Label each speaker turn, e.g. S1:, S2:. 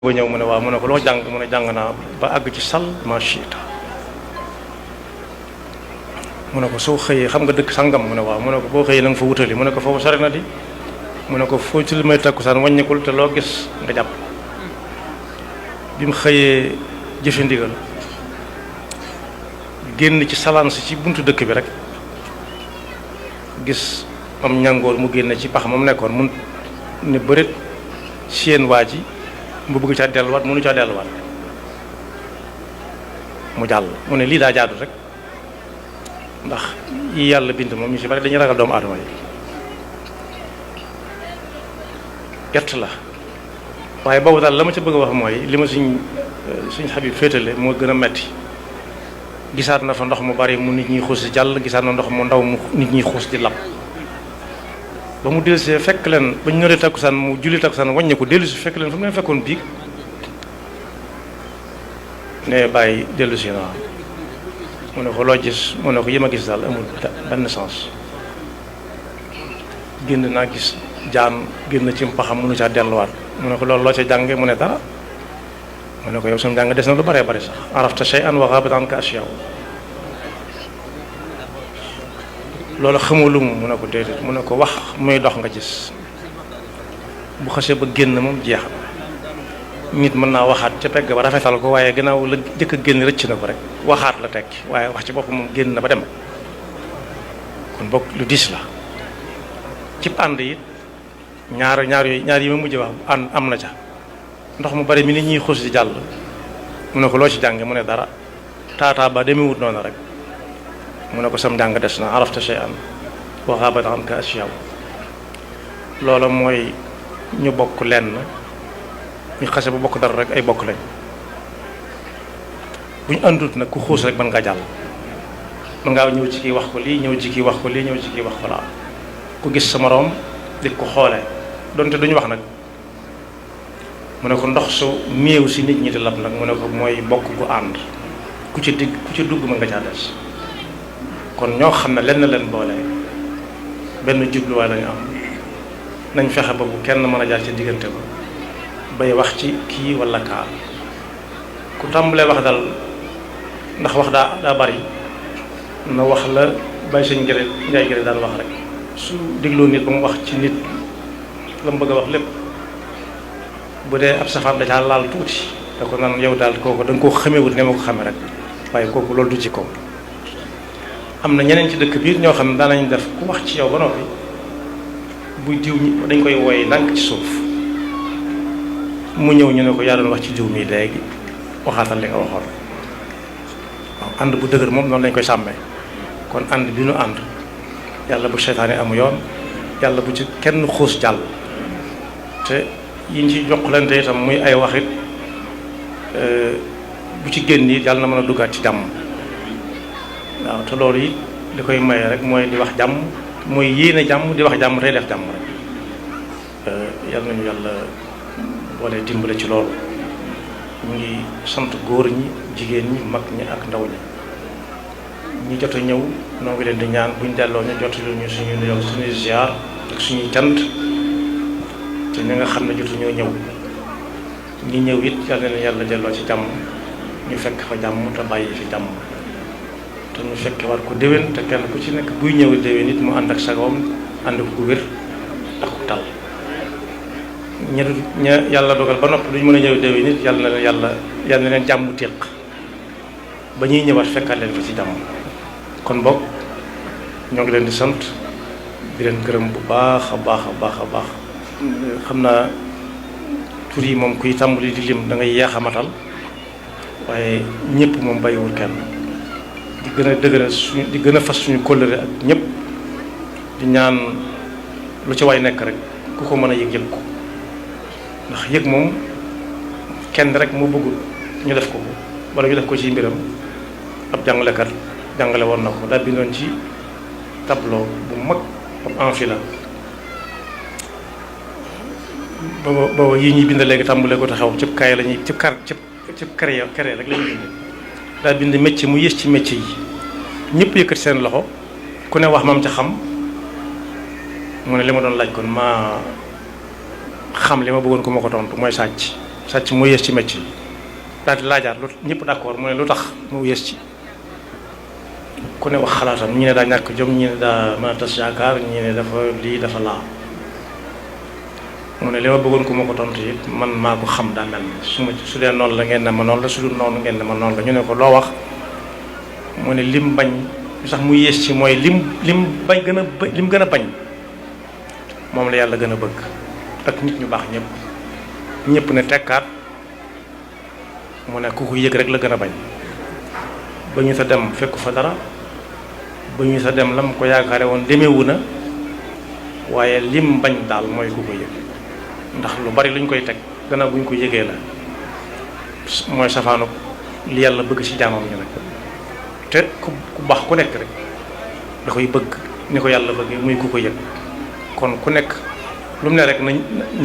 S1: ba ñëw mu ne waaw mu ne ko loo jàng mu ne jàng naa ba àgg ci sal machita mu ne ko soo xëyee xam nga dëkk sangam mu ne waaw mu ne ko boo xëyee na nga fa wutali mu ne ko foofu sori na di mu ne ko foo ci li may takkusaan wàññikul te loo gis nga jàpp bi mu xëyee jëfe ndigal génn ci salaan si ci buntu dëkk bi rek gis am ñàngoor mu génn ci pax moom nekkoon mun ne bërit seen waa ji mu bëgg caa delluwaat mënu caa delluwaat mu jàll mu ne lii daa jaadu rek ndax yi yàlla bind moom ñu ci bari dañuy ragal doomu aadama yi gert la waaye boobu daal la ma ca bëgg a wax mooy li ma suñ Habib féetale moo gën a metti gisaat na fa ndox mu bari mu nit ñi xuus di jàll gisaat na ndox mu ndaw mu nit ñi xuus di lab ba mu dellusee fekk leen ba ñu ñoree takkusaan mu julli takkusaan wàññi ko dellusi fekk leen fa mu leen fekkoon biig ne bàyyi dellusi naa mu ne ko loo gis mu ne ko yi ma gis daal amul benn sens génn naa gis jaan génn ci mpaxam mënu caa delluwaat mu ne ko loolu loo ca jànge mu ne dara mu ne ko yow suñu jàng des na lu baree bari sax arafta shay'an wa ghabat anka ashyaa'u loolu xamulu mu ne ko déedéet mu ne ko wax muy dox nga gis bu xasee ba génn moom jeex nit mën naa waxaat ca pegg ba rafetal ko waaye gannaaw la jëkk a génn rëcc na ko rek waxaat la tekki waaye wax ci bopp moom génn na ba dem kon bokk lu diis la cib ànd it ñaar yi ma mujj wax ànd am na ca ndox mu bari mi nit ñuy xuus di jàll mu ne ko loo ci jànge mu ne dara taataa ba demewut noonu rek mu ne ko sam njàng des na arafta shay'an wa ghabat anka ashyaa'u loola mooy ñu bokk lenn ñu xase ba bokk dara rek ay bokk lañ bu ñu àndut nag ku xuus rek mën ngaa jàll mën ngaa ñëw ci kii wax ko lii ñëw ci kii wax ko lii ñëw ci kii wax ko laa ku gis sa moroom di ko xoolee donte duñu wax nag mu ne ko ndox su néew si nit ñi di lab nag mu ne ko mooy bokk gu ànd ku ci dugg mën nga caa des kon ñoo xam ne lenn leen boole benn jubluwaay lañu am nañ fexe ba bu kenn mën a jaar ci diggante ba bay wax ci kii walla kaa ku tàmbalee wax dal ndax wax daa bari na wax la bay sëñ gëre njaay gëre daan wax rek su dégloo nit ba mu wax ci nit la mu bëgg a wax lépp bu dee ab safaan da caa laal tuuti da ko naan yow daal kooku da nga koo xamewut ne ma ko xame rek waaye kooku loolu du ci ko am na ñeneen ci dëkk biir ñoo xam ne daanañ def ku wax ci yow ba noppi buy diw ñi dañ koy wooye ndànk ci suuf mu ñëw ñu ne ko yaa doon wax ci diw mi léegi waxaatal li nga waxoon waaw ànd bu dëgër moom noonu lañ koy sàmmee kon ànd bi nu ànd yàlla bu seytaane amu yoon yàlla bu ci kenn xuus jàll te yiñ ci jokkalante itam muy ay waxit bu ci génn it yàlla na mën a duggaat ci jàmm waaw te loolu it li koy maye rek mooy di wax jàmm mooy yéene jàmm di wax jàmm tey def jàmm rek yàlla nañu yàlla boole dimbale ci loolu ñu ngi sant góor ñi jigéen ñi mag ñi ak ndaw ñi ñi jot a ñëw noo ngi leen di ñaan buñ delloo ñu jot ñu suñu nuyoo suñuy ziar ak suñuy cant te ñi nga xam ne jotu ñoo ñëw ñi ñëw it yàlla na leen yàlla delloo ci jàmm ñu fekk fa jàmm te bàyyi fi jàmm te ñu fekke war ko déwén te kenn ku ci nekk buy ñëw déwén it mu ànd ak sagoom ànd ko wér ak ku tal ña yàlla dogal ba noppi duñ mën a ñëw déwén nit yàlla na leen jàmm téq ba ñuy ñëwaat fekkaat leen fa ci jàmm kon boog ñoo ngi leen di sant di leen gërëm bu baax a baax a baax a baax xam naa tur yi moom kuy tàmbali di lim da ngay yeex a matal waaye ñëpp moom bàyyiwul kenn di gën a dëgëral di gën a fas suñu kóllëre ak ñëpp di ñaan lu ci waay nekk rek ku ko mën a yëg ko ndax yëg moom kenn rek moo bëggul ñu def ko wala ñu def ko ci mbiram ab jàngalekat jàngale woon na ko daal bindoon ci tableau bu mag ab enfila booba yii ñuy bind léegi tàmbalee ko taxaw cib kaay la ñuy cib kare rek la ñuy bind daal bind métier mu yées ci métier yi ñëpp yëkkati seen loxo ku ne wax mam ca xam mu ne li ma doon laaj kon maa xam li ma bëggoon ko ma ko tontu mooy sàcc sàcc moo yées ci métier daal di laajaat lu ñëpp d'accord mu ne lu tax mu yées ci ku ne wax xalaatam ñi ne daa ñàkk jom ñi ne daa mën a tas yaakaar ñi ne dafa lii dafa laa mu ne li ma bëggoon ku ma ko tontu it man maa ko xam daa mel ni su dee noonu la ngeen ne ma noonu la su dul noonu ngeen ne ma noonu la ñu ne ko loo wax mu ne lim bañ lu sax mu yées ci mooy lim bañ gën a lim gën a bañ moom la yàlla gën a bëgg ak nit ñu baax ñëpp ne tekkaat mu ne ku ko yëg rek la gën a bañ ba ñu sa dem fekku fa dara ba ñu sa dem lam ko yaakaare woon demeewu na waaye lim bañ daal mooy ku ko yëg ndax lu bari luñ koy teg gannaaw buñ ko yëgee la mooy safaanu li yàlla bëgg ci jaamam ñu nag te ku baax ku nekk rek da koy bëgg ni ko yàlla bëggee muy ku ko yëg kon ku nekk lu mu ne rek nañ